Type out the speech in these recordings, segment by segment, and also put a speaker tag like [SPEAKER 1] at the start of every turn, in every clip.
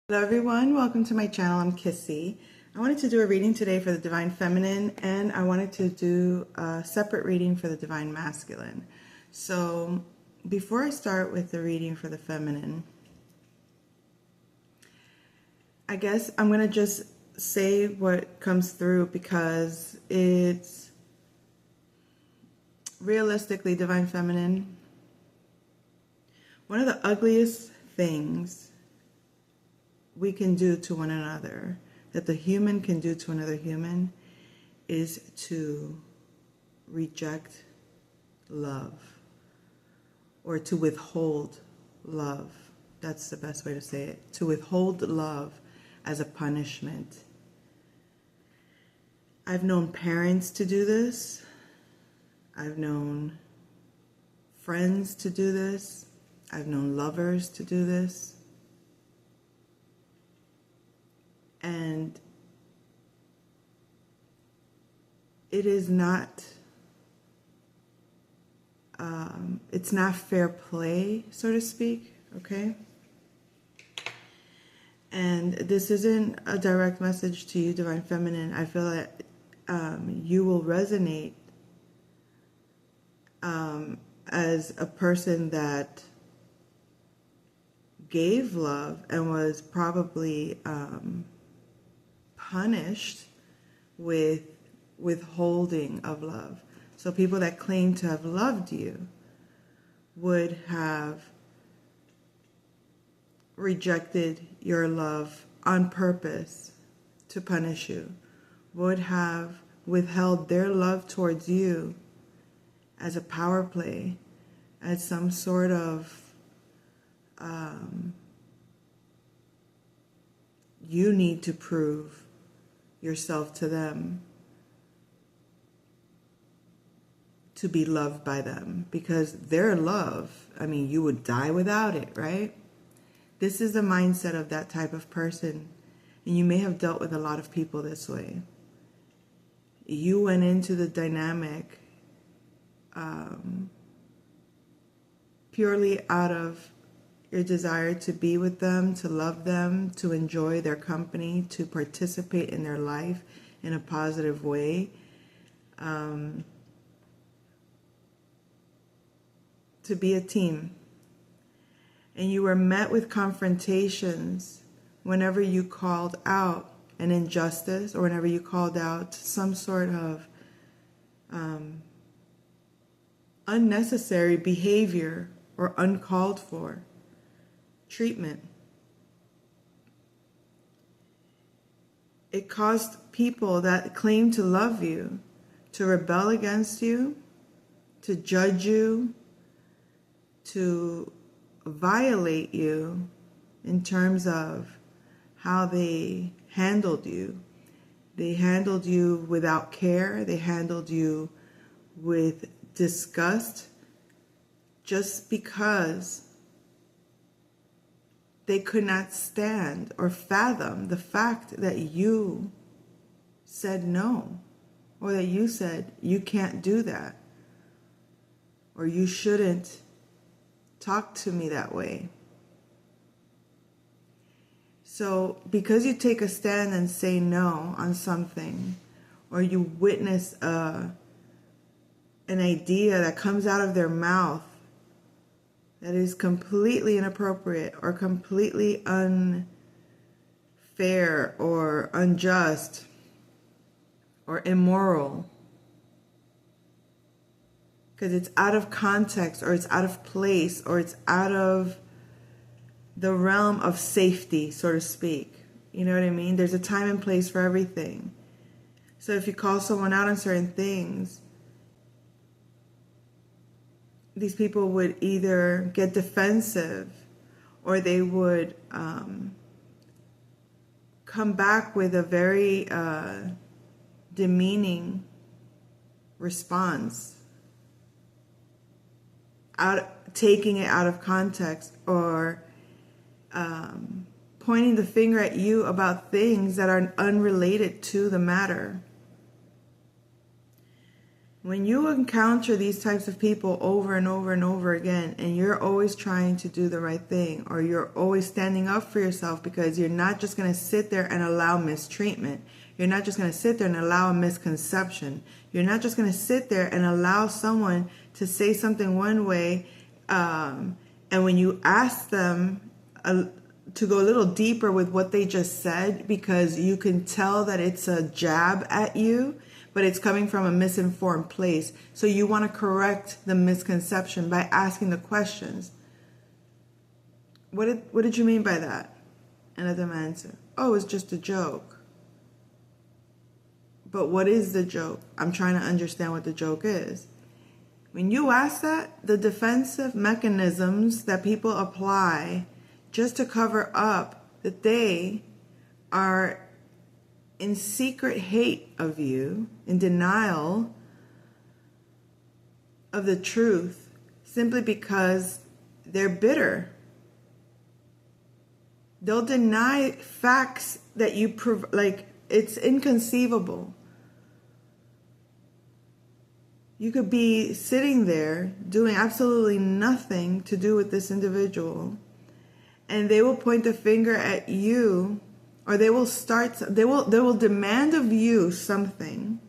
[SPEAKER 1] Hello everyone, welcome to my channel. I'm Kissy. I wanted to do a reading today for the Divine Feminine, and I wanted to do a separate reading for the Divine Masculine. So before I start with the reading for the Feminine, I guess I'm going to just say what comes through because it's realistically, Divine Feminine, one of the ugliest things we can do to one another, that the human can do to another human, is to reject love or to withhold love. That's the best way to say it. To withhold love as a punishment. I've known parents to do this. I've known friends to do this. I've known lovers to do this. And it is not, it's not fair play, so to speak, okay? And this isn't a direct message to you, Divine Feminine. I feel that you will resonate as a person that gave love and was probably punished with withholding of love. So people that claim to have loved you would have rejected your love on purpose to punish you, would have withheld their love towards you as a power play, as some sort of you need to prove yourself to them to be loved by them, because their love, I mean, you would die without it, right? This is the mindset of that type of person, and you may have dealt with a lot of people this way. You went into the dynamic purely out of your desire to be with them, to love them, to enjoy their company, to participate in their life in a positive way, to be a team. And you were met with confrontations whenever you called out an injustice or whenever you called out some sort of unnecessary behavior or uncalled for treatment. It caused people that claim to love you to rebel against you, to judge you, to violate you in terms of how they handled you. They handled you without care. They handled you with disgust, just because they could not stand or fathom the fact that you said no, or that you said you can't do that, or you shouldn't talk to me that way. So because you take a stand and say no on something, or you witness an idea that comes out of their mouth that is completely inappropriate or completely unfair or unjust or immoral, because it's out of context, or it's out of place, or it's out of the realm of safety, so to speak. You know what I mean? There's a time and place for everything. So if you call someone out on certain things, these people would either get defensive, or they would come back with a very demeaning response, taking it out of context, or pointing the finger at you about things that are unrelated to the matter. When you encounter these types of people over and over and over again, and you're always trying to do the right thing, or you're always standing up for yourself, because you're not just going to sit there and allow mistreatment. You're not just going to sit there and allow a misconception. You're not just going to sit there and allow someone to say something one way, and when you ask them to go a little deeper with what they just said, because you can tell that it's a jab at you, but it's coming from a misinformed place. So you want to correct the misconception by asking the questions. What did you mean by that? And let them answer, oh, it's just a joke. But what is the joke? I'm trying to understand what the joke is. When you ask that, the defensive mechanisms that people apply just to cover up that they are in secret hate of you, in denial of the truth, simply because they're bitter. They'll deny facts that you like it's inconceivable. You could be sitting there doing absolutely nothing to do with this individual, and they will point the finger at you, or they will demand of you something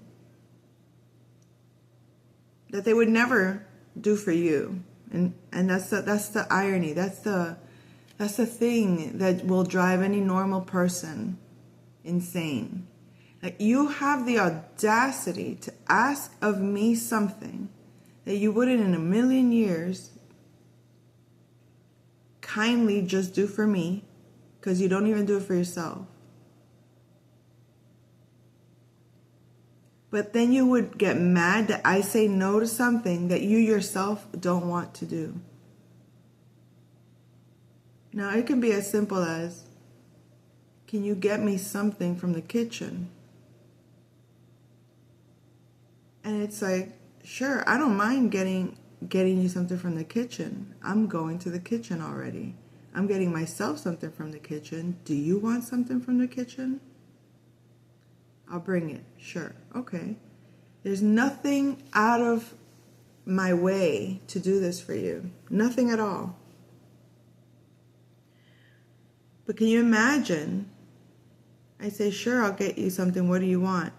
[SPEAKER 1] that they would never do for you. And that's the irony. That's the thing that will drive any normal person insane. Like, you have the audacity to ask of me something that you wouldn't in a million years kindly just do for me, because you don't even do it for yourself. But then you would get mad that I say no to something that you yourself don't want to do. Now, it can be as simple as, can you get me something from the kitchen? And it's like, sure, I don't mind getting you something from the kitchen. I'm going to the kitchen already. I'm getting myself something from the kitchen. Do you want something from the kitchen? I'll bring it. Sure. Okay. There's nothing out of my way to do this for you. Nothing at all. But can you imagine? I say, sure, I'll get you something. What do you want?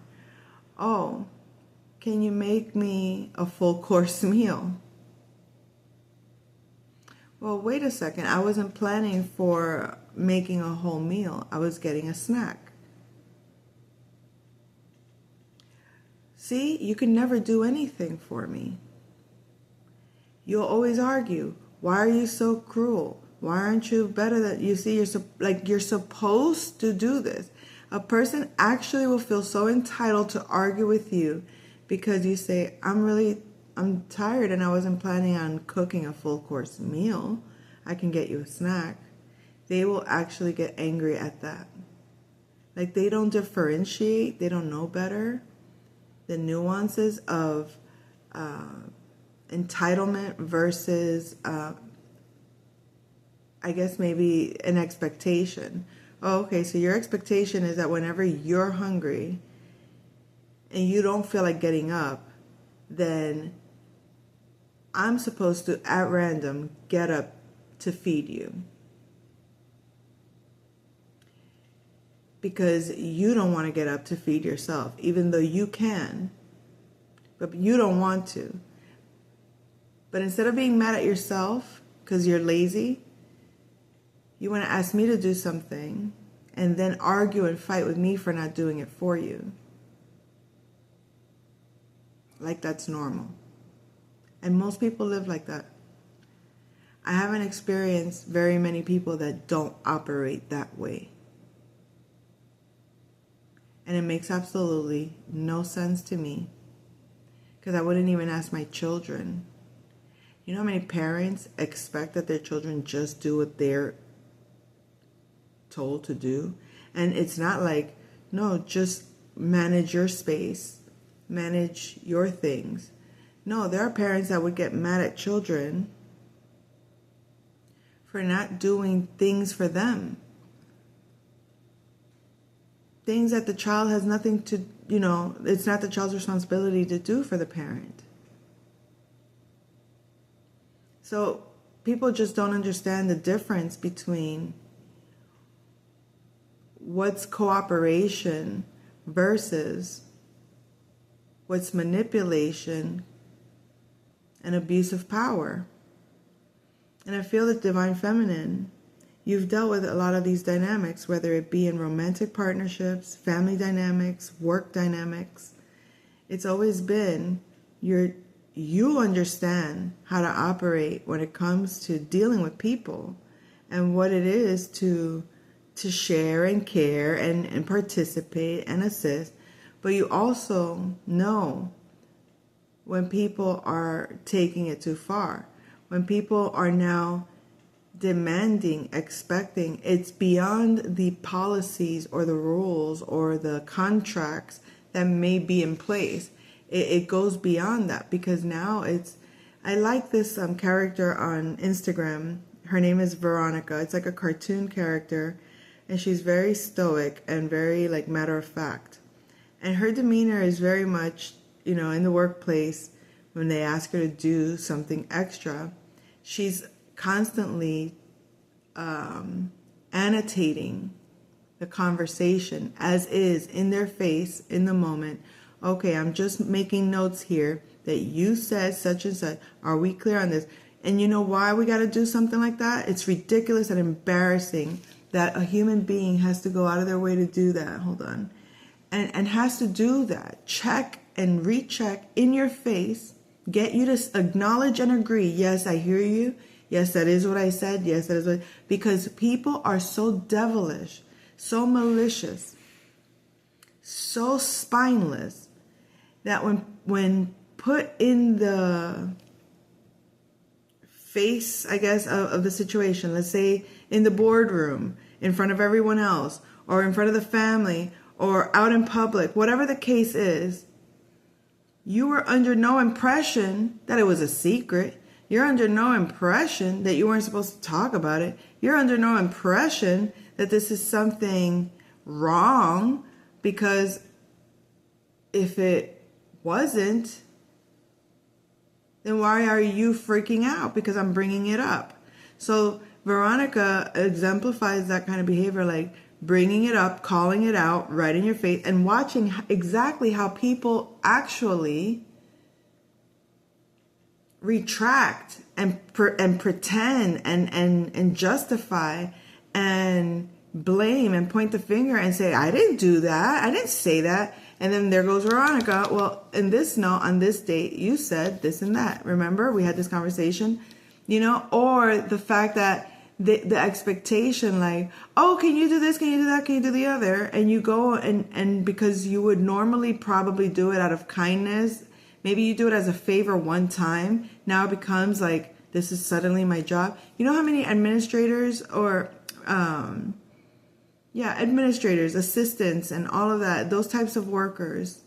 [SPEAKER 1] Oh, can you make me a full course meal? Well, wait a second. I wasn't planning for making a whole meal. I was getting a snack. See, you can never do anything for me. You'll always argue. Why are you so cruel? Why aren't you better? That you see, you're supposed to do this. A person actually will feel so entitled to argue with you because you say, I'm tired and I wasn't planning on cooking a full course meal. I can get you a snack. They will actually get angry at that. Like, they don't differentiate. They don't know better. The nuances of entitlement versus, I guess maybe an expectation. Oh, okay, so your expectation is that whenever you're hungry and you don't feel like getting up, then I'm supposed to, at random, get up to feed you. Because you don't want to get up to feed yourself, even though you can, but you don't want to. But instead of being mad at yourself because you're lazy, you want to ask me to do something and then argue and fight with me for not doing it for you. Like that's normal. And most people live like that. I haven't experienced very many people that don't operate that way. And it makes absolutely no sense to me, because I wouldn't even ask my children. You know how many parents expect that their children just do what they're told to do? And it's not like, no, just manage your space, manage your things. No, there are parents that would get mad at children for not doing things for them. Things that the child has nothing to it's not the child's responsibility to do for the parent. So people just don't understand the difference between what's cooperation versus what's manipulation and abuse of power. And I feel that Divine Feminine, you've dealt with a lot of these dynamics, whether it be in romantic partnerships, family dynamics, work dynamics. It's always been you understand how to operate when it comes to dealing with people and what it is to share and care and participate and assist. But you also know when people are taking it too far, when people are now demanding, expecting, it's beyond the policies or the rules or the contracts that may be in place. It goes beyond that, because now I like this character on Instagram. Her name is Veronica. It's like a cartoon character, and she's very stoic and very like matter of fact. And her demeanor is very much, in the workplace, when they ask her to do something extra, she's constantly annotating the conversation as is in their face in the moment. Okay, I'm just making notes here that you said such and such. Are we clear on this? And you know why we got to do something like that? It's ridiculous and embarrassing that a human being has to go out of their way to do that. Hold on. And has to do that. Check and recheck in your face. Get you to acknowledge and agree. Yes, I hear you. Yes, that is what I said. Yes, that is what... Because people are so devilish, so malicious, so spineless, that when put in the face, I guess, of the situation, let's say in the boardroom, in front of everyone else, or in front of the family, or out in public, whatever the case is, you were under no impression that it was a secret. You're under no impression that you weren't supposed to talk about it. You're under no impression that this is something wrong, because if it wasn't, then why are you freaking out? Because I'm bringing it up. So Veronica exemplifies that kind of behavior, like bringing it up, calling it out right in your face, and watching exactly how people actually retract and pretend and justify and blame and point the finger and say, I didn't do that. I didn't say that. And then there goes Veronica. Well, in this note, on this date, you said this and that. Remember, we had this conversation, or the fact that the expectation, like, oh, can you do this? Can you do that? Can you do the other? And you go and because you would normally probably do it out of kindness, maybe you do it as a favor one time. Now it becomes like, this is suddenly my job. You know how many administrators or, administrators, assistants, and all of that, those types of workers,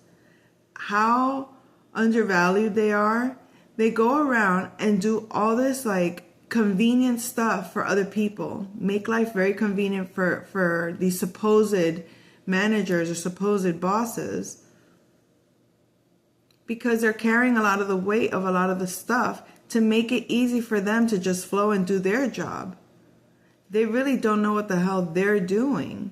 [SPEAKER 1] how undervalued they are. They go around and do all this like convenient stuff for other people, make life very convenient for these supposed managers or supposed bosses, because they're carrying a lot of the weight of a lot of the stuff to make it easy for them to just flow and do their job. They really don't know what the hell they're doing.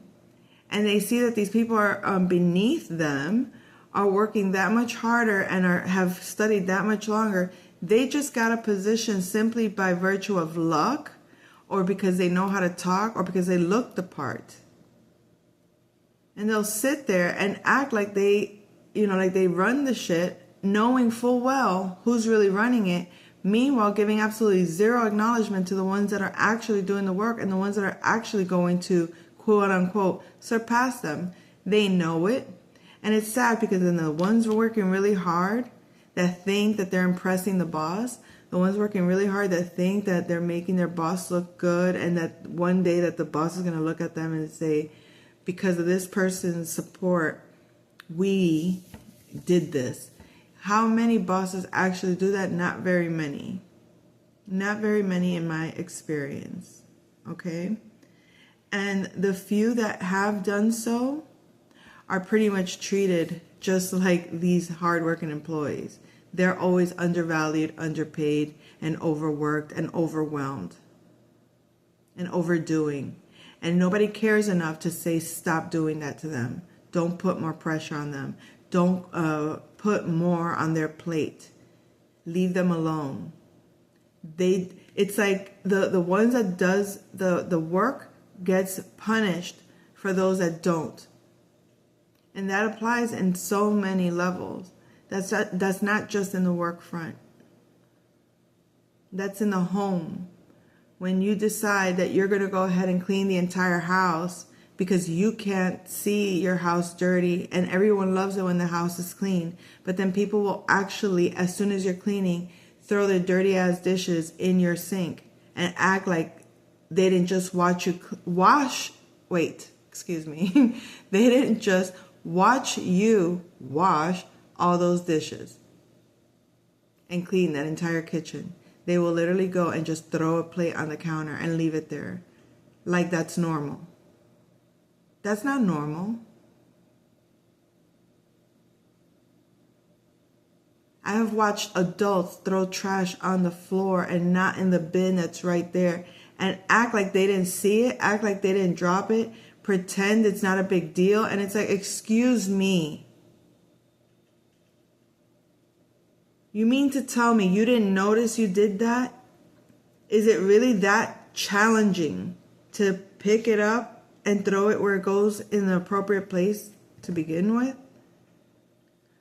[SPEAKER 1] And they see that these people are beneath them, are working that much harder and have studied that much longer. They just got a position simply by virtue of luck, or because they know how to talk, or because they look the part. And they'll sit there and act like they run the shit, knowing full well who's really running it. Meanwhile, giving absolutely zero acknowledgement to the ones that are actually doing the work and the ones that are actually going to, quote unquote, surpass them. They know it. And it's sad, because then the ones who are working really hard that think that they're impressing the boss, the ones working really hard that think that they're making their boss look good, and that one day that the boss is going to look at them and say, because of this person's support, we did this. How many bosses actually do that? Not very many. Not very many in my experience. Okay? And the few that have done so are pretty much treated just like these hardworking employees. They're always undervalued, underpaid, and overworked and overwhelmed and overdoing. And nobody cares enough to say stop doing that to them. Don't put more pressure on them. Don't put more on their plate. Leave them alone. It's like the ones that does the work gets punished for those that don't. And that applies in so many levels. That's not just in the work front. That's in the home. When you decide that you're going to go ahead and clean the entire house because you can't see your house dirty, and everyone loves it when the house is clean. But then people will actually, as soon as you're cleaning, throw their dirty ass dishes in your sink and act like they didn't just watch you they didn't just watch you wash all those dishes and clean that entire kitchen. They will literally go and just throw a plate on the counter and leave it there like that's normal. That's not normal. I have watched adults throw trash on the floor and not in the bin that's right there and act like they didn't see it, act like they didn't drop it, pretend it's not a big deal. And it's like, excuse me. You mean to tell me you didn't notice you did that? Is it really that challenging to pick it up and throw it where it goes in the appropriate place to begin with?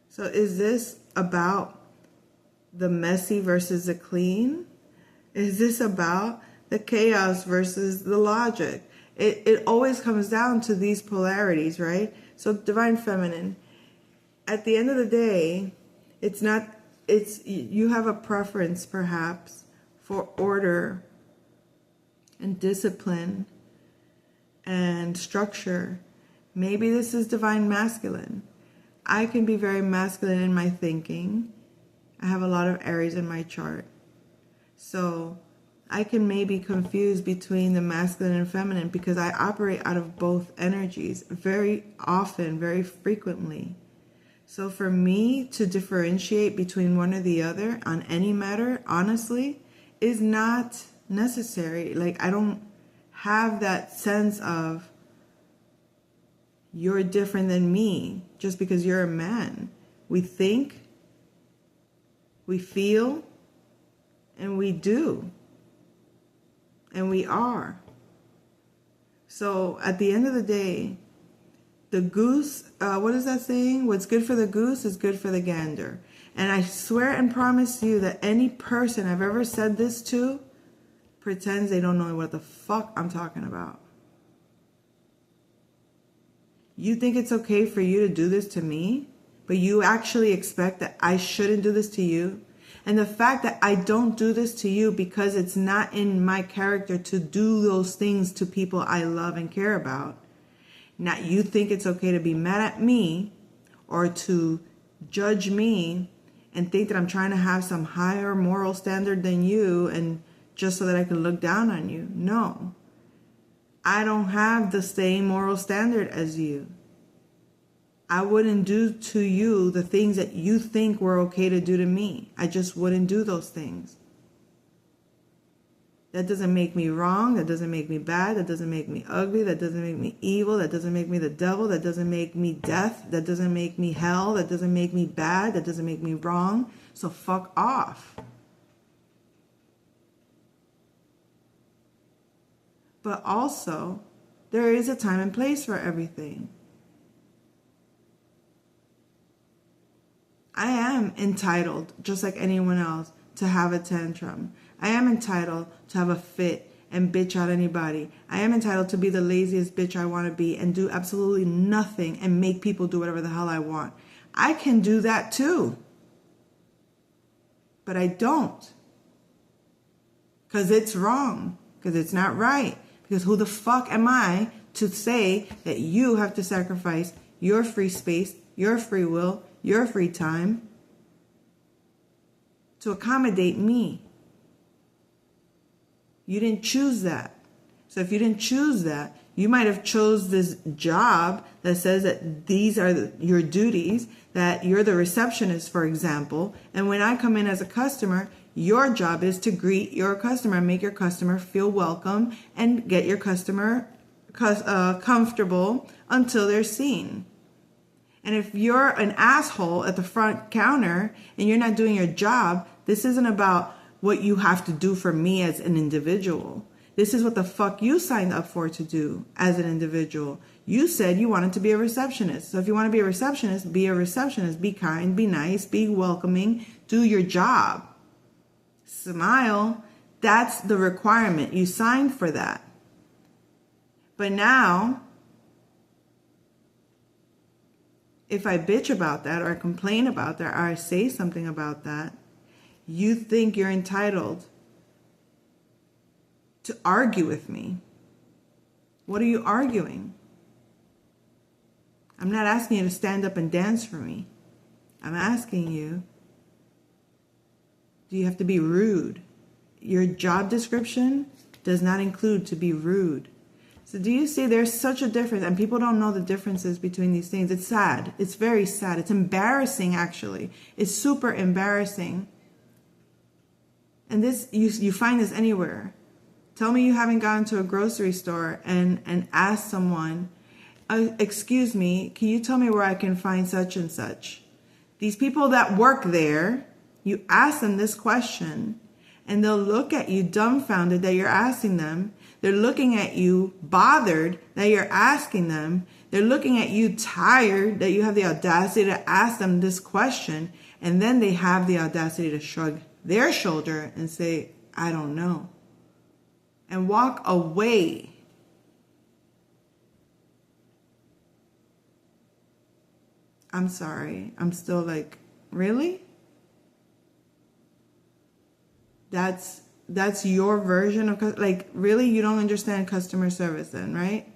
[SPEAKER 1] So is this about the messy versus the clean? Is this about the chaos versus the logic? It always comes down to these polarities, right? So divine feminine, at the end of the day, you have a preference perhaps for order and discipline and structure. Maybe this is divine masculine. I can be very masculine in my thinking. I have a lot of Aries in my chart. So I can maybe confuse between the masculine and feminine because I operate out of both energies very often, very frequently. So for me to differentiate between one or the other on any matter, honestly, is not necessary. Like, I don't have that sense of you're different than me just because you're a man. We think, we feel, and we do. And we are. So at the end of the day, the goose, what is that saying? What's good for the goose is good for the gander. And I swear and promise you that any person I've ever said this to pretends they don't know what the fuck I'm talking about. You think it's okay for you to do this to me, but you actually expect that I shouldn't do this to you? And the fact that I don't do this to you because it's not in my character to do those things to people I love and care about. Now, you think it's okay to be mad at me or to judge me and think that I'm trying to have some higher moral standard than you and just so that I can look down on you. No. I don't have the same moral standard as you. I wouldn't do to you the things that you think were okay to do to me. I just wouldn't do those things. That doesn't make me wrong. That doesn't make me bad. That doesn't make me ugly. That doesn't make me evil. That doesn't make me the devil. That doesn't make me death. That doesn't make me hell. That doesn't make me bad. That doesn't make me wrong. So fuck off. But also, there is a time and place for everything. I am entitled, just like anyone else, to have a tantrum. I am entitled to have a fit and bitch out anybody. I am entitled to be the laziest bitch I want to be and do absolutely nothing and make people do whatever the hell I want. I can do that too. But I don't. Because it's wrong. Because it's not right. Because who the fuck am I to say that you have to sacrifice your free space, your free will, your free time to accommodate me? You didn't choose that. So if you didn't choose that, You might have chose this job that says that these are your duties, that you're the receptionist, for example. And when I come in as a customer, your job is to greet your customer, make your customer feel welcome, and get your customer comfortable until they're seen. And if you're an asshole at the front counter and you're not doing your job, this isn't about what you have to do for me as an individual. This is what the fuck you signed up for to do as an individual. You said you wanted to be a receptionist. So if you want to be a receptionist, be a receptionist. Be kind, be nice, be welcoming, do your job. Smile. That's the requirement. You signed for that. But now, if I bitch about that or I complain about that or I say something about that, you think you're entitled to argue with me. What are you arguing? I'm not asking you to stand up and dance for me. I'm asking you, do you have to be rude? Your job description does not include to be rude. So do you see there's such a difference, and people don't know the differences between these things. It's sad. It's very sad. It's embarrassing, actually. It's super embarrassing. And this, you find this anywhere. Tell me you haven't gone to a grocery store and asked someone, excuse me, can you tell me where I can find such and such? These people that work there, you ask them this question, and they'll look at you dumbfounded that you're asking them. They're looking at you bothered that you're asking them. They're looking at you tired that you have the audacity to ask them this question. And then they have the audacity to shrug their shoulder and say, I don't know. And walk away. I'm sorry. I'm still like, really? That's your version of, like, really? You don't understand customer service then, right?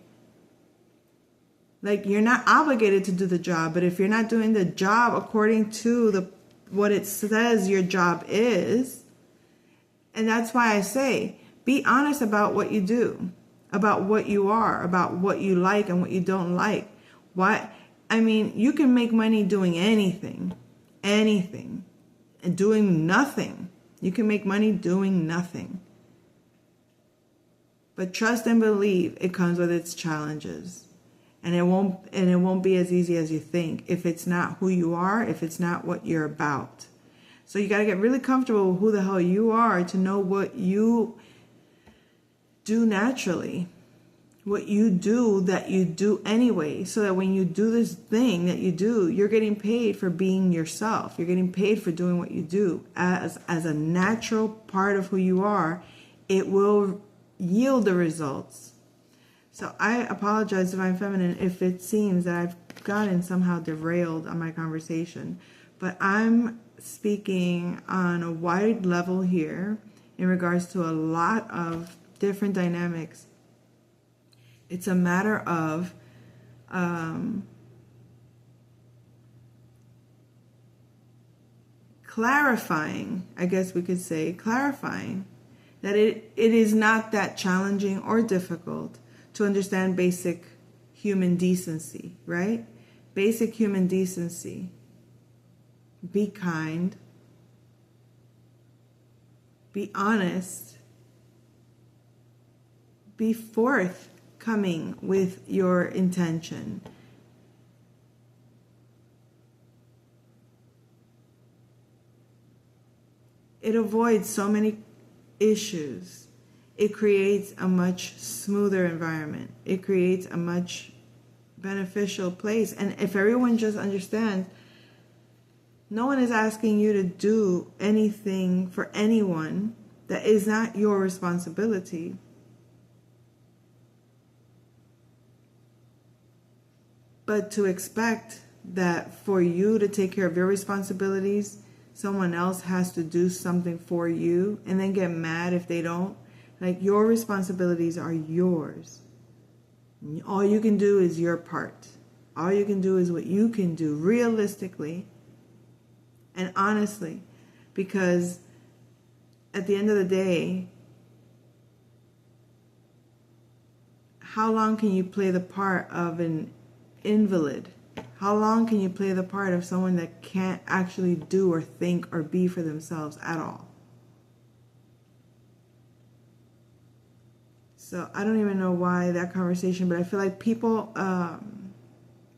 [SPEAKER 1] Like, you're not obligated to do the job, but if you're not doing the job according to what it says your job is, and that's why I say, be honest about what you do, about what you are, about what you like and what you don't like. You can make money doing anything, and doing nothing. You can make money doing nothing. But trust and believe it comes with its challenges. And it won't be as easy as you think if it's not who you are, if it's not what you're about. So you got to get really comfortable with who the hell you are to know what you do naturally. What you do that you do anyway, so that when you do this thing that you do, you're getting paid for being yourself. You're getting paid for doing what you do as a natural part of who you are. It will yield the results. So I apologize, Divine Feminine, if it seems that I've gotten somehow derailed on my conversation, but I'm speaking on a wide level here in regards to a lot of different dynamics. It's a matter of clarifying, I guess we could say, clarifying that it is not that challenging or difficult to understand basic human decency, right? Basic human decency. Be kind. Be honest. Be forthcoming with your intention. It avoids so many issues. It creates a much smoother environment. It creates a much beneficial place. And if everyone just understands, no one is asking you to do anything for anyone that is not your responsibility. But to expect that for you to take care of your responsibilities, someone else has to do something for you and then get mad if they don't. Like, your responsibilities are yours. All you can do is your part. All you can do is what you can do realistically and honestly. Because at the end of the day, how long can you play the part of an invalid? How long can you play the part of someone that can't actually do or think or be for themselves at all? So I don't even know why that conversation, but I feel like people,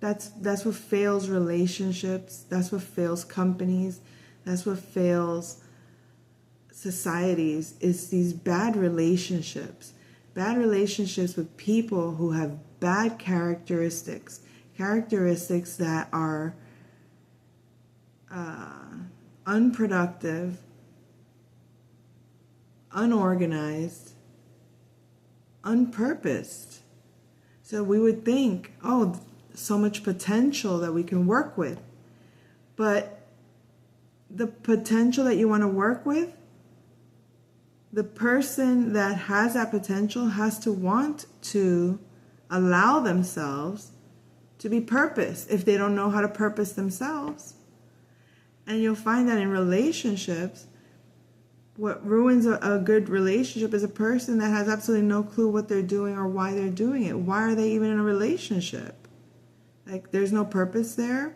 [SPEAKER 1] that's what fails relationships. That's what fails companies. That's what fails societies, is these bad relationships. Bad relationships with people who have bad characteristics. Characteristics that are unproductive, unorganized, unpurposed. So we would think, oh, so much potential that we can work with. But the potential that you want to work with, the person that has that potential has to want to allow themselves to be purposed if they don't know how to purpose themselves. And you'll find that in relationships, what ruins a good relationship is a person that has absolutely no clue what they're doing or why they're doing it. Why are they even in a relationship? Like, there's no purpose there.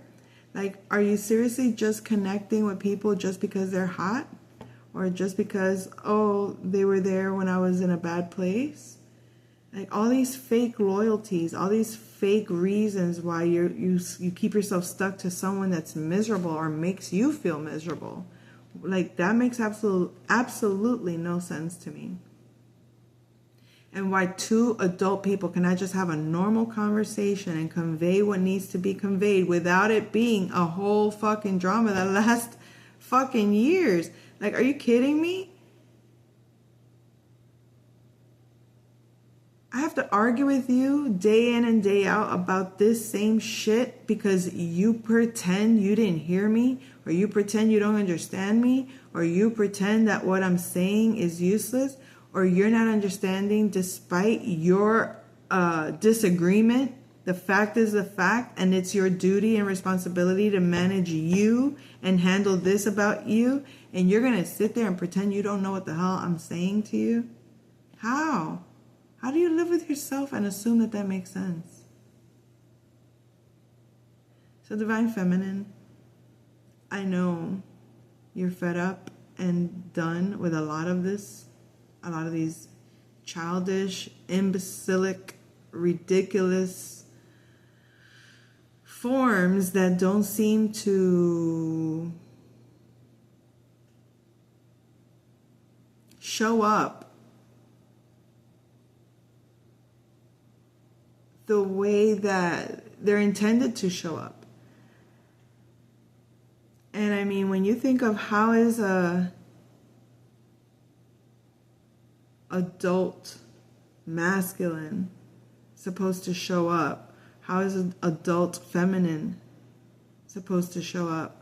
[SPEAKER 1] Like, are you seriously just connecting with people just because they're hot? Or just because, oh, they were there when I was in a bad place? Like, all these fake loyalties, all these fake reasons why you keep yourself stuck to someone that's miserable or makes you feel miserable. Like, that makes absolutely no sense to me. And why two adult people cannot just have a normal conversation and convey what needs to be conveyed without it being a whole fucking drama that lasts fucking years. Like, are you kidding me? I have to argue with you day in and day out about this same shit because you pretend you didn't hear me, or you pretend you don't understand me, or you pretend that what I'm saying is useless, or you're not understanding despite your disagreement. The fact is the fact, and it's your duty and responsibility to manage you and handle this about you, and you're going to sit there and pretend you don't know what the hell I'm saying to you? How? How do you live with yourself and assume that that makes sense? So, Divine Feminine, I know you're fed up and done with a lot of this, a lot of these childish, imbecilic, ridiculous forms that don't seem to show up the way that they're intended to show up. And I mean, when you think of how is a adult masculine supposed to show up, how is an adult feminine supposed to show up?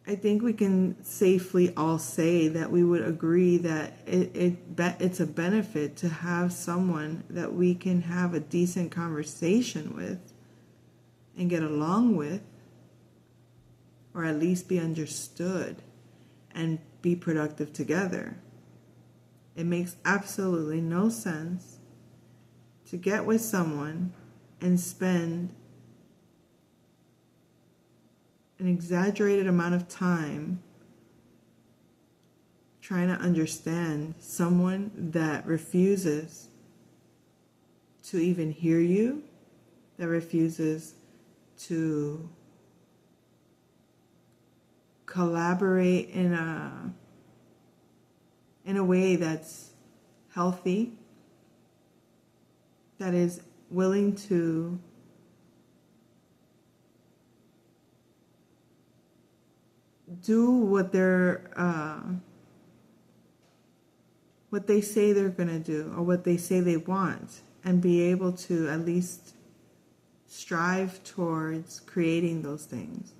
[SPEAKER 1] I think we can safely all say that we would agree that it's a benefit to have someone that we can have a decent conversation with and get along with, or at least be understood and be productive together. It makes absolutely no sense to get with someone and spend an exaggerated amount of time trying to understand someone that refuses to even hear you, that refuses to collaborate in a way that's healthy, that is willing to do what they say they're going to do, or what they say they want, and be able to at least strive towards creating those things.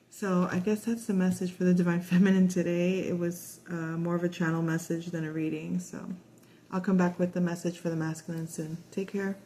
[SPEAKER 1] So I guess that's the message for the Divine Feminine today. It was more of a channel message than a reading. So I'll come back with the message for the masculine soon. Take care.